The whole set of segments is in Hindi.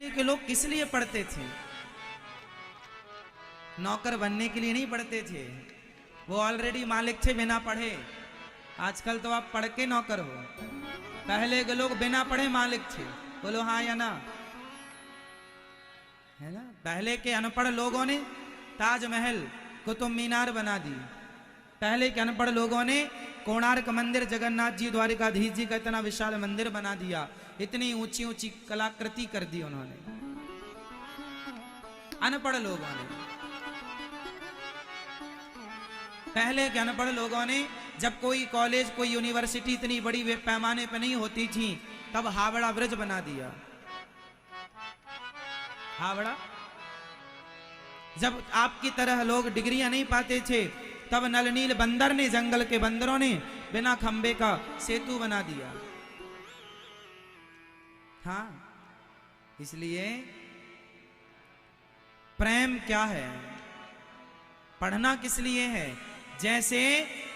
के लोग किस लिए पढ़ते थे? नौकर बनने के लिए नहीं पढ़ते थे, वो ऑलरेडी मालिक थे बिना पढ़े। आजकल तो आप पढ़ के नौकर हो, पहले के लोग बिना पढ़े मालिक थे। बोलो हाँ या ना? है ना? पहले के अनपढ़ लोगों ने ताजमहल, कुतुब मीनार बना दी। पहले के अनपढ़ लोगों ने कोणार्क मंदिर, जगन्नाथ जी द्वारिकाधीश जी का इतना विशाल मंदिर बना दिया, इतनी ऊंची ऊंची कलाकृति कर दी उन्होंने, अनपढ़ लोगों ने। पहले के अनपढ़ लोगों ने, जब कोई कॉलेज, कोई यूनिवर्सिटी इतनी बड़ी पैमाने पर नहीं होती थी, तब हावड़ा ब्रिज बना दिया। हावड़ा, जब आपकी तरह लोग डिग्रियां नहीं पाते थे, तब नलनील बंदर ने, जंगल के बंदरों ने बिना खंबे का सेतु बना दिया। हाँ, इसलिए प्रेम क्या है, पढ़ना किस लिए है? जैसे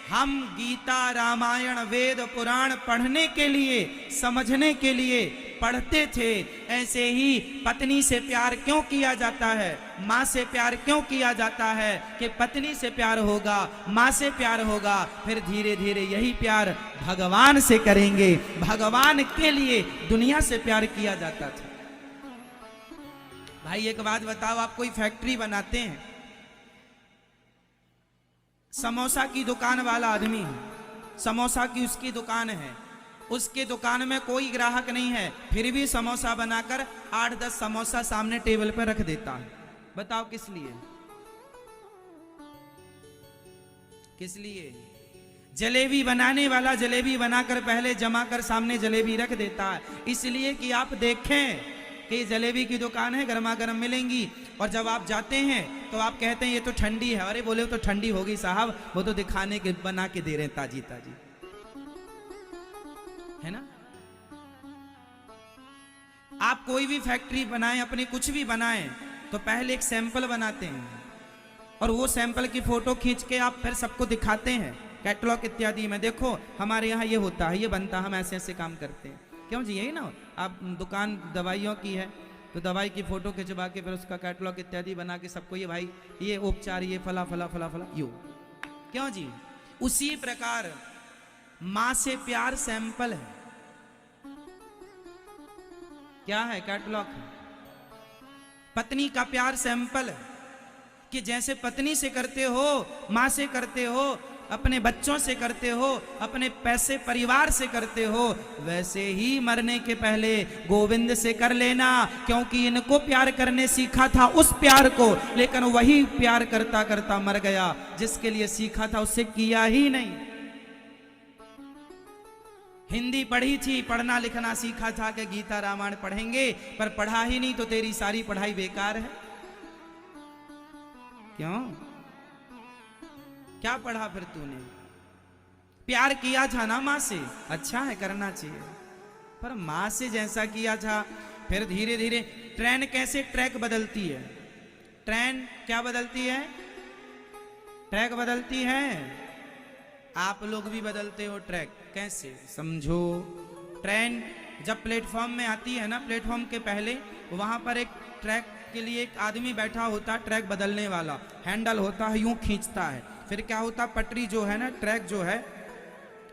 हम गीता, रामायण, वेद, पुराण पढ़ने के लिए, समझने के लिए पढ़ते थे, ऐसे ही पत्नी से प्यार क्यों किया जाता है, माँ से प्यार क्यों किया जाता है? कि पत्नी से प्यार होगा, माँ से प्यार होगा, फिर धीरे धीरे यही प्यार भगवान से करेंगे। भगवान के लिए दुनिया से प्यार किया जाता था। भाई एक बात बताओ, आप कोई फैक्ट्री बनाते हैं, समोसा की दुकान वाला आदमी है, समोसा की उसकी दुकान है, उसके दुकान में कोई ग्राहक नहीं है, फिर भी समोसा बनाकर 8-10 समोसा सामने टेबल पर रख देता है। बताओ किस लिए? किस लिए? जलेबी बनाने वाला जलेबी बनाकर पहले जमा कर सामने जलेबी रख देता है, इसलिए कि आप देखें कि जलेबी की दुकान है, गर्मा गर्म मिलेंगी। और जब आप जाते हैं तो आप कहते हैं ये तो ठंडी है। अरे बोले तो ठंडी होगी साहब, वो तो दिखाने के बना के दे रहे हैं ताजी ताजी, है ना? आप कोई भी फैक्ट्री बनाएं, अपनी कुछ भी बनाएं, तो पहले एक सैंपल बनाते हैं और वो सैंपल की फोटो खींच के आप फिर सबको दिखाते हैं कैटलॉग इत्यादि में। देखो हमारे यहाँ ये होता है, ये बनता है, हम ऐसे ऐसे काम करते हैं। क्यों जी? यही ना, आप दुकान दवाइयों की है तो दवाई की फोटो खिंचवा के फिर उसका कैटलॉग इत्यादि बना के सबको, ये भाई ये उपचार, ये फला फला फला फला, यू। क्यों जी? उसी प्रकार मां से प्यार सैंपल है। क्या है? कैटलॉग है। पत्नी का प्यार सैंपल है कि जैसे पत्नी से करते हो, मां से करते हो, अपने बच्चों से करते हो, अपने पैसे परिवार से करते हो, वैसे ही मरने के पहले गोविंद से कर लेना, क्योंकि इनको प्यार करने सीखा था, उस प्यार को, लेकिन वही प्यार करता करता मर गया, जिसके लिए सीखा था उससे किया ही नहीं। हिंदी पढ़ी थी, पढ़ना लिखना सीखा था कि गीता रामायण पढ़ेंगे, पर पढ़ा ही नहीं तो तेरी सारी पढ़ाई बेकार है। क्यों? क्या पढ़ा फिर तूने? प्यार किया था ना माँ से, अच्छा है, करना चाहिए, पर माँ से जैसा किया था, फिर धीरे धीरे ट्रेन कैसे ट्रैक बदलती है, ट्रेन क्या बदलती है? ट्रैक बदलती है। आप लोग भी बदलते हो ट्रैक, कैसे समझो? ट्रेन जब प्लेटफॉर्म में आती है ना, प्लेटफॉर्म के पहले वहां पर एक ट्रैक के लिए एक आदमी बैठा होता, ट्रैक बदलने वाला, हैंडल होता है, यूं खींचता है। फिर क्या होता, पटरी जो है ना, ट्रैक जो है,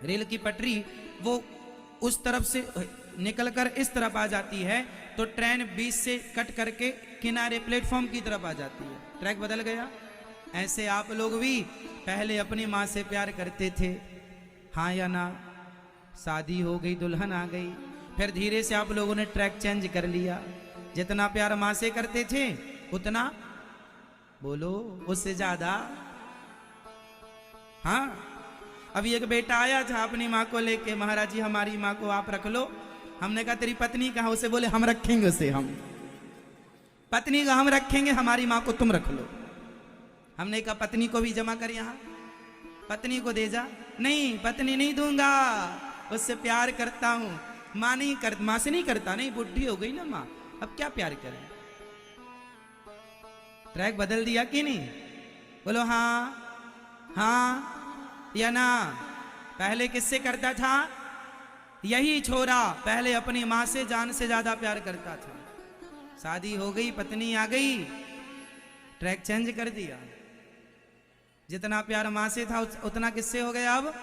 रेल की पटरी, वो उस तरफ से निकलकर इस तरफ आ जाती है, तो ट्रेन बीच से कट करके किनारे प्लेटफॉर्म की तरफ आ जाती है, ट्रैक बदल गया। ऐसे आप लोग भी पहले अपनी माँ से प्यार करते थे, हाँ या ना? शादी हो गई, दुल्हन आ गई, फिर धीरे से आप लोगों ने ट्रैक चेंज कर लिया। जितना प्यार माँ से करते थे उतना, बोलो, उससे ज्यादा। हाँ, अभी एक बेटा आया था अपनी माँ को लेके, महाराज जी हमारी माँ को आप रख लो। हमने कहा तेरी पत्नी कहाँ? उसे बोले हम रखेंगे उसे, हम पत्नी का हम रखेंगे, हमारी माँ को तुम रख लो। हमने कहा पत्नी को भी जमा कर यहाँ, पत्नी को दे जा। नहीं, पत्नी नहीं दूंगा, उससे प्यार करता हूं। माँ नहीं कर, माँ से नहीं करता, नहीं, बुढ़ी हो गई ना माँ, अब क्या प्यार करें? ट्रैक बदल दिया कि नहीं? बोलो हाँ हाँ या ना? पहले किससे करता था? यही छोरा पहले अपनी माँ से जान से ज्यादा प्यार करता था। शादी हो गई, पत्नी आ गई, ट्रैक चेंज कर दिया। जितना प्यार मां से था उतना किससे हो गया, अब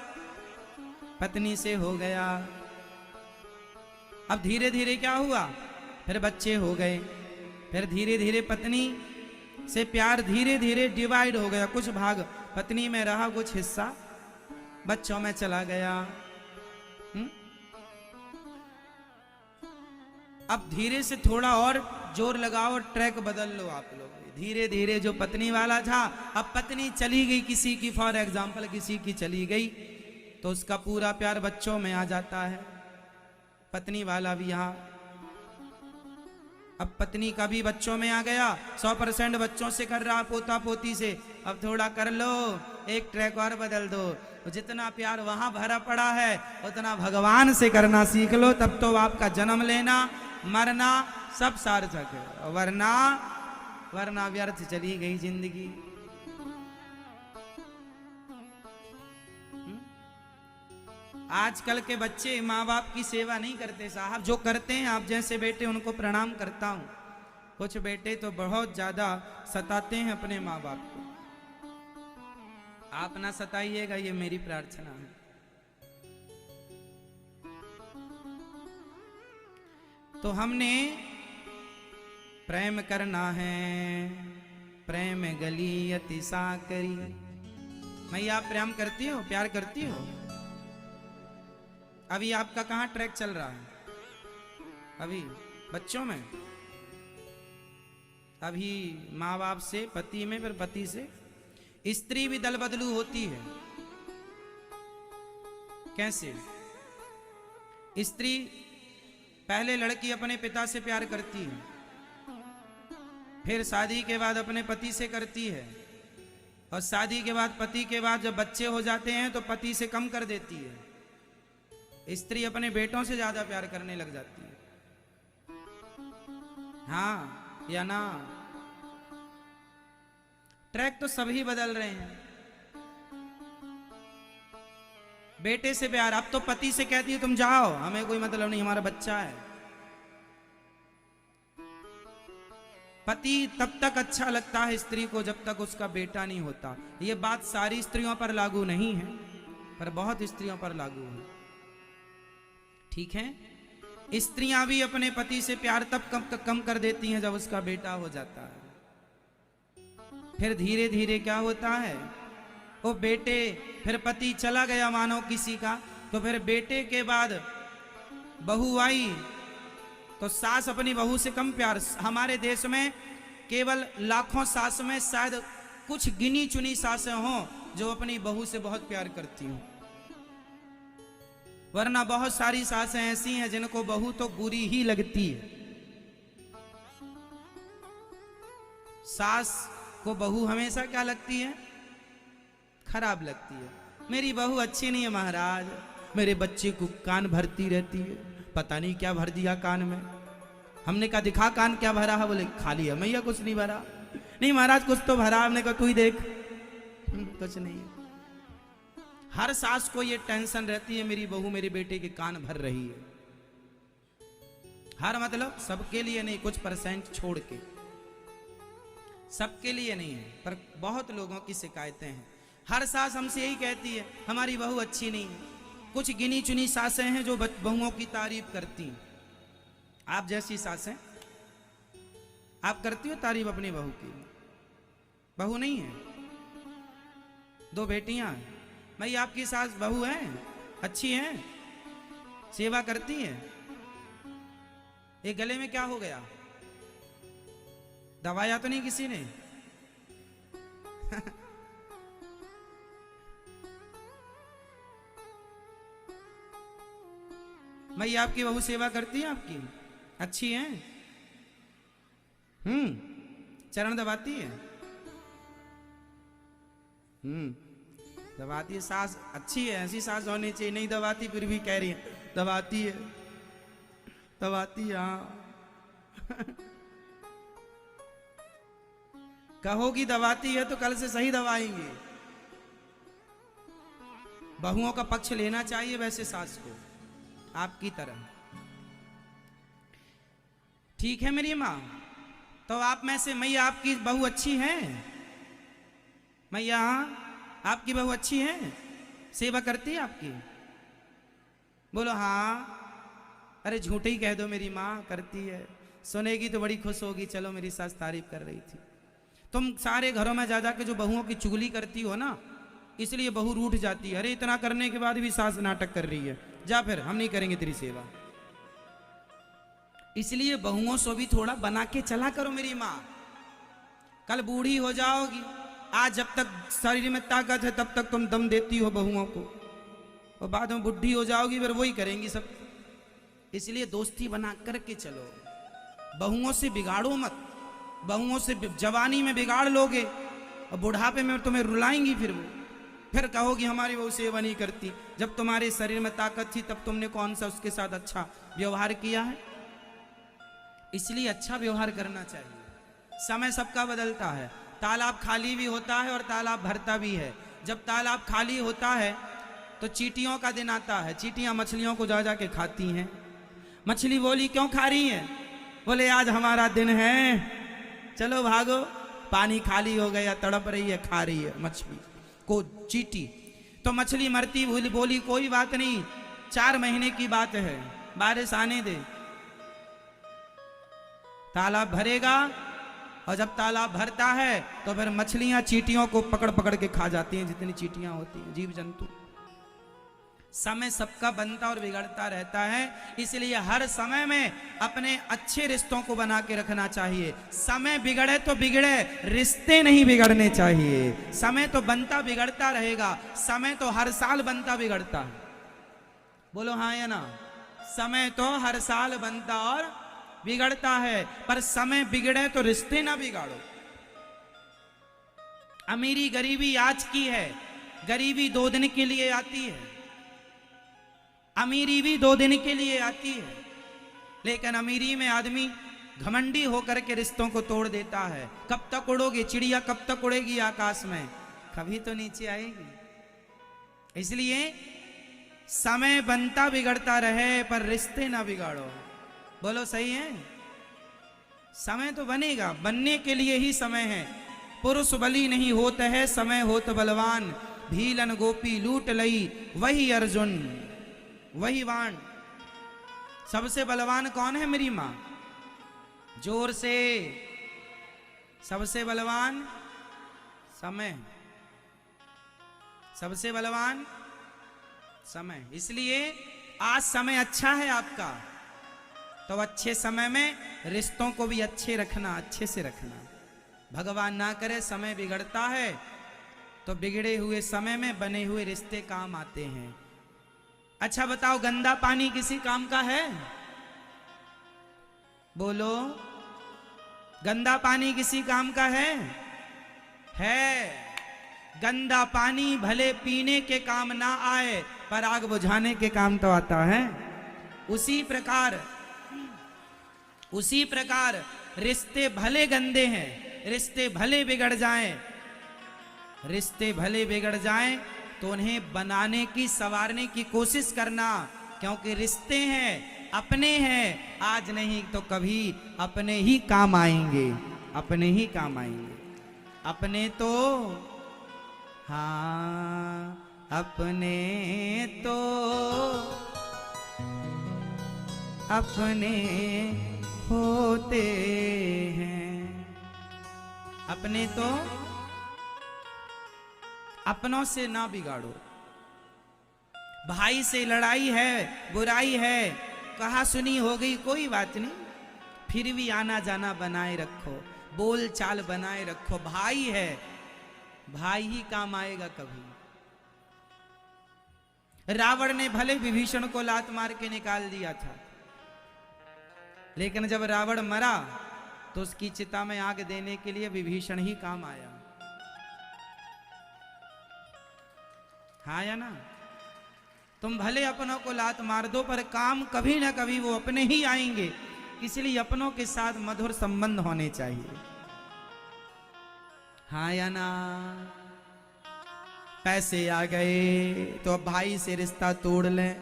पत्नी से हो गया। अब धीरे धीरे क्या हुआ, फिर बच्चे हो गए, फिर धीरे धीरे पत्नी से प्यार धीरे धीरे डिवाइड हो गया। कुछ भाग पत्नी में रहा, कुछ हिस्सा बच्चों में चला गया। अब धीरे से थोड़ा और जोर लगाओ, ट्रैक बदल लो आप लोग। धीरे धीरे जो पत्नी वाला था, अब पत्नी चली गई किसी की, फॉर एग्जाम्पल किसी की चली गई, तो उसका पूरा प्यार बच्चों में आ जाता है। पत्नी वाला भी यहाँ, अब पत्नी का भी बच्चों में आ गया, 100% बच्चों से कर रहा, पोता पोती से। अब थोड़ा कर लो, एक ट्रैक और बदल दो। तो जितना प्यार वहां भरा पड़ा है उतना भगवान से करना सीख लो, तब तो आपका जन्म लेना मरना सब सार्थक है। वरना व्यर्थ चली गई जिंदगी। आजकल के बच्चे माँ बाप की सेवा नहीं करते साहब। जो करते हैं आप जैसे बेटे, उनको प्रणाम करता हूं। कुछ बेटे तो बहुत ज्यादा सताते हैं अपने माँ बाप को। आप ना सताइएगा, ये मेरी प्रार्थना है। तो हमने प्रेम करना है, प्रेम गली अति साकरी। मैया आप प्रेम करती हो, प्यार करती हो? अभी आपका कहाँ ट्रैक चल रहा है? अभी बच्चों में, अभी माँ बाप से, पति में, फिर पति से। स्त्री भी दल बदलू होती है। कैसे? स्त्री पहले लड़की अपने पिता से प्यार करती है, फिर शादी के बाद अपने पति से करती है, और शादी के बाद पति के बाद जब बच्चे हो जाते हैं तो पति से कम कर देती है। स्त्री अपने बेटों से ज्यादा प्यार करने लग जाती है। हाँ या ना? ट्रैक तो सभी बदल रहे हैं। बेटे से प्यार, अब तो पति से कहती है तुम जाओ, हमें कोई मतलब नहीं, हमारा बच्चा है। पति तब तक अच्छा लगता है स्त्री को जब तक उसका बेटा नहीं होता। ये बात सारी स्त्रियों पर लागू नहीं है, पर बहुत स्त्रियों पर लागू है। ठीक है? स्त्रियां भी अपने पति से प्यार तब कम कर देती हैं जब उसका बेटा हो जाता है। फिर धीरे धीरे क्या होता है, वो बेटे, फिर पति चला गया मानो किसी का, तो फिर बेटे के बाद बहू आई तो सास अपनी बहू से कम प्यार। हमारे देश में केवल लाखों सास में शायद कुछ गिनी चुनी सासें हों जो अपनी बहू से बहुत प्यार करती हों, वरना बहुत सारी सासें ऐसी हैं जिनको बहू तो बुरी ही लगती है। सास को बहू हमेशा क्या लगती है? खराब लगती है। मेरी बहू अच्छी नहीं है महाराज, मेरे बच्चे को कान भरती रहती है, पता नहीं क्या भर दिया कान में। हमने कहा दिखा कान क्या भरा है, बोले खाली है मैया, कुछ नहीं भरा। नहीं महाराज कुछ तो भरा। हमने कहा तू ही देख। कुछ नहीं। हर सास को ये टेंशन रहती है मेरी बहू मेरे बेटे के कान भर रही है। हर मतलब सबके लिए नहीं, कुछ परसेंट छोड़ के, सबके लिए नहीं है, पर बहुत लोगों की शिकायतें हैं। हर सास हमसे यही कहती है हमारी बहू अच्छी नहीं है। कुछ गिनी चुनी सासें हैं जो बहुओं की तारीफ करती हैं। आप जैसी सासें, आप करती हो तारीफ अपनी बहू की? बहू नहीं है, दो बेटियां। भाई आपकी सास बहू है, अच्छी है, सेवा करती है। ये गले में क्या हो गया? दवाया तो नहीं किसी ने? भाई आपकी बहू सेवा करती है आपकी? अच्छी है? चरण दबाती है? दबाती है। सास अच्छी है, ऐसी सास होनी चाहिए। नहीं दबाती फिर भी कह रही है दबाती है, दबाती है। हाँ कहोगी दबाती है तो कल से सही दबाएंगे। बहुओं का पक्ष लेना चाहिए वैसे सास को, आपकी तरह। ठीक है मेरी माँ? तो आप में से मैया आपकी बहू अच्छी है? मैया आपकी बहू अच्छी है? सेवा करती है आपकी? बोलो हाँ। अरे झूठे ही कह दो मेरी माँ करती है, सुनेगी तो बड़ी खुश होगी, चलो मेरी सास तारीफ कर रही थी। तुम सारे घरों में जा के जो बहुओं की चुगली करती हो ना, इसलिए बहू रूठ जाती है। अरे इतना करने के बाद भी सास नाटक कर रही है, जा फिर हम नहीं करेंगे तेरी सेवा। इसलिए बहुओं से भी थोड़ा बना के चला करो मेरी माँ। कल बूढ़ी हो जाओगी, आज जब तक शरीर में ताकत है तब तक तुम दम देती हो बहुओं को, और बाद में बुढ़ी हो जाओगी फिर वही करेंगी सब। इसलिए दोस्ती बना करके चलो, बहुओं से बिगाड़ो मत। बहुओं से जवानी में बिगाड़ लोगे और बुढ़ापे में तुम्हें रुलाएंगी, फिर कहोगी हमारी बहू सेवा नहीं करती। जब तुम्हारे शरीर में ताकत थी तब तुमने कौन सा उसके साथ अच्छा व्यवहार किया है? इसलिए अच्छा व्यवहार करना चाहिए। समय सबका बदलता है, तालाब खाली भी होता है और तालाब भरता भी है। जब तालाब खाली होता है तो चींटियों का दिन आता है, चींटियां मछलियों को जा के खाती हैं। मछली बोली क्यों खा रही है? बोले आज हमारा दिन है, चलो भागो। पानी खाली हो गया, तड़प रही है, खा रही है मछली को चींटी। तो मछली मरती बोली कोई बात नहीं, 4 महीने की बात है, बारिश आने दे, तालाब भरेगा। और जब तालाब भरता है तो फिर मछलियां चींटियों को पकड़ पकड़ के खा जाती हैं, जितनी चींटियां होती हैं, जीव जंतु। समय सबका बनता और बिगड़ता रहता है, इसलिए हर समय में अपने अच्छे रिश्तों को बना के रखना चाहिए। समय बिगड़े तो बिगड़े, रिश्ते नहीं बिगड़ने चाहिए। समय तो बनता बिगड़ता रहेगा, समय तो हर साल बनता बिगड़ता है। बोलो हाँ या ना? समय तो हर साल बनता और बिगड़ता है, पर समय बिगड़े तो रिश्ते ना बिगाड़ो। अमीरी गरीबी आज की है, गरीबी 2 दिन के लिए आती है, अमीरी भी 2 दिन के लिए आती है। लेकिन अमीरी में आदमी घमंडी होकर के रिश्तों को तोड़ देता है। कब तक उड़ोगे? चिड़िया कब तक उड़ेगी आकाश में? कभी तो नीचे आएगी। इसलिए समय बनता बिगड़ता रहे पर रिश्ते ना बिगाड़ो। बोलो सही है? समय तो बनेगा, बनने के लिए ही समय है। पुरुष बली नहीं होता है, समय होत बलवान। भीलन गोपी लूट लई वही अर्जुन वही बाण। सबसे बलवान कौन है मेरी माँ? जोर से, सबसे बलवान समय, सबसे बलवान समय। इसलिए आज समय अच्छा है आपका, तो अच्छे समय में रिश्तों को भी अच्छे रखना, अच्छे से रखना। भगवान ना करे समय बिगड़ता है तो बिगड़े हुए समय में बने हुए रिश्ते काम आते हैं। अच्छा बताओ, गंदा पानी किसी काम का है? बोलो, गंदा पानी किसी काम का है? गंदा पानी भले पीने के काम ना आए पर आग बुझाने के काम तो आता है। उसी प्रकार रिश्ते भले गंदे हैं, रिश्ते भले बिगड़ जाएं, रिश्ते भले बिगड़ जाएं तो उन्हें बनाने की, संवारने की कोशिश करना। क्योंकि रिश्ते हैं, अपने हैं, आज नहीं तो कभी अपने ही काम आएंगे, अपने ही काम आएंगे। अपने तो हाँ, अपने तो अपने होते हैं, अपने तो अपनों से ना बिगाड़ो। भाई से लड़ाई है, बुराई है, कहा सुनी हो गई, कोई बात नहीं, फिर भी आना जाना बनाए रखो, बोल चाल बनाए रखो। भाई है, भाई ही काम आएगा कभी। रावण ने भले विभीषण को लात मार के निकाल दिया था, लेकिन जब रावण मरा तो उसकी चिता में आग देने के लिए विभीषण ही काम आया। हाँ या ना? तुम भले अपनों को लात मार दो पर काम कभी ना कभी वो अपने ही आएंगे। इसलिए अपनों के साथ मधुर संबंध होने चाहिए। हाँ या ना? पैसे आ गए तो अब भाई से रिश्ता तोड़ लें,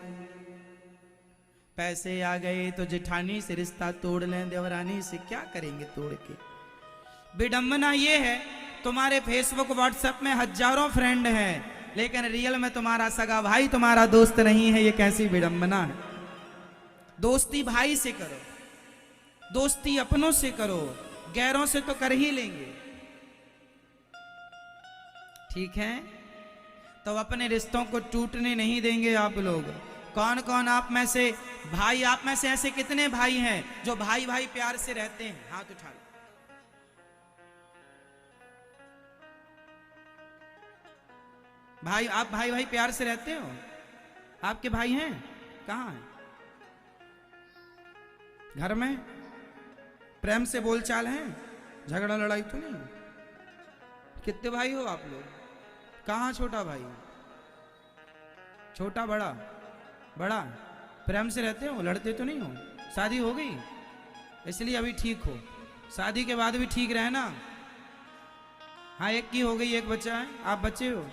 पैसे आ गए तो जेठानी से रिश्ता तोड़ लें, देवरानी से क्या करेंगे तोड़ के? विडंबना ये है, तुम्हारे फेसबुक व्हाट्सएप में हजारों फ्रेंड हैं, लेकिन रियल में तुम्हारा सगा भाई तुम्हारा दोस्त नहीं है। ये कैसी विडंबना है। दोस्ती भाई से करो, दोस्ती अपनों से करो, गैरों से तो कर ही लेंगे। ठीक है, तो अपने रिश्तों को टूटने नहीं देंगे आप लोग। कौन कौन आप में से भाई, आप में से ऐसे कितने भाई हैं जो भाई भाई प्यार से रहते हैं? हाथ उठा लो। भाई, आप भाई भाई प्यार से रहते हो? आपके भाई हैं? कहाँ हैं? घर में प्रेम से बोलचाल है? झगड़ा लड़ाई तो नहीं? कितने भाई हो आप लोग? कहाँ छोटा भाई? छोटा बड़ा? बड़ा प्रेम से रहते हो, लड़ते तो नहीं हो? शादी हो गई इसलिए अभी ठीक हो, शादी के बाद भी ठीक रहना। हाँ, एक की हो गई, एक बच्चा है, आप बच्चे हो,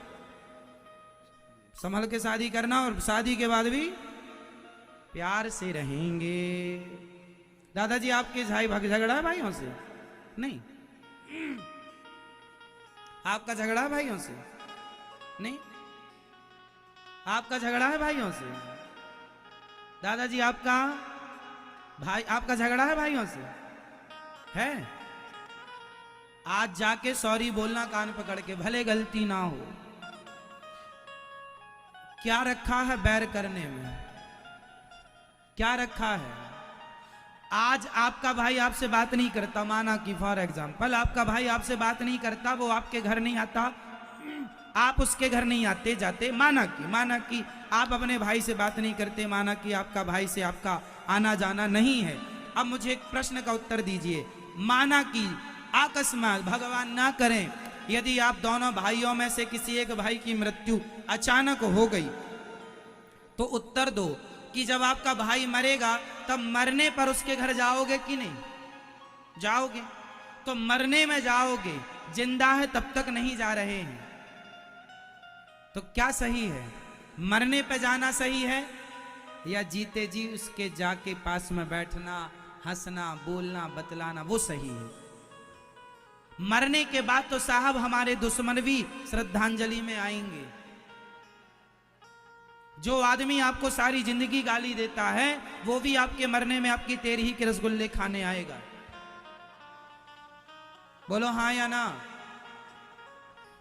संभल के शादी करना और शादी के बाद भी प्यार से रहेंगे। दादाजी आपके झगड़ा है भाइयों से? नहीं। आपका झगड़ा है भाइयों से? नहीं। आपका झगड़ा है भाइयों से? दादाजी आपका झगड़ा है भाइयों से? है? आज जाके सॉरी बोलना कान पकड़ के, भले गलती ना हो। क्या रखा है बैर करने में? क्या रखा है? आज आपका भाई आपसे बात नहीं करता, माना कि फॉर एग्जाम्पल आपका भाई आपसे बात नहीं करता, वो आपके घर नहीं आता, आप उसके घर नहीं आते जाते, माना कि आप अपने भाई से बात नहीं करते, माना कि आपका भाई से आपका आना जाना नहीं है। अब मुझे एक प्रश्न का उत्तर दीजिए, माना कि अकस्मात भगवान ना करें यदि आप दोनों भाइयों में से किसी एक भाई की मृत्यु अचानक हो गई, तो उत्तर दो कि जब आपका भाई मरेगा तब मरने पर उसके घर जाओगे कि नहीं? जाओगे। तो मरने में जाओगे, जिंदा है तब तक नहीं जा रहे हैं, तो क्या सही है? मरने पे जाना सही है या जीते जी उसके जाके पास में बैठना, हंसना, बोलना, बतलाना, वो सही है? मरने के बाद तो साहब हमारे दुश्मन भी श्रद्धांजलि में आएंगे। जो आदमी आपको सारी जिंदगी गाली देता है वो भी आपके मरने में आपकी तेरही के रसगुल्ले खाने आएगा। बोलो हाँ या ना?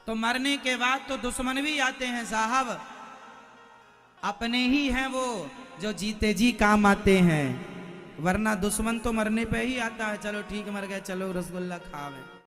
तो मरने के बाद तो दुश्मन भी आते हैं साहब, अपने ही हैं वो जो जीते जी काम आते हैं, वरना दुश्मन तो मरने पे ही आता है। चलो ठीक, मर गए, चलो रसगुल्ला खावे।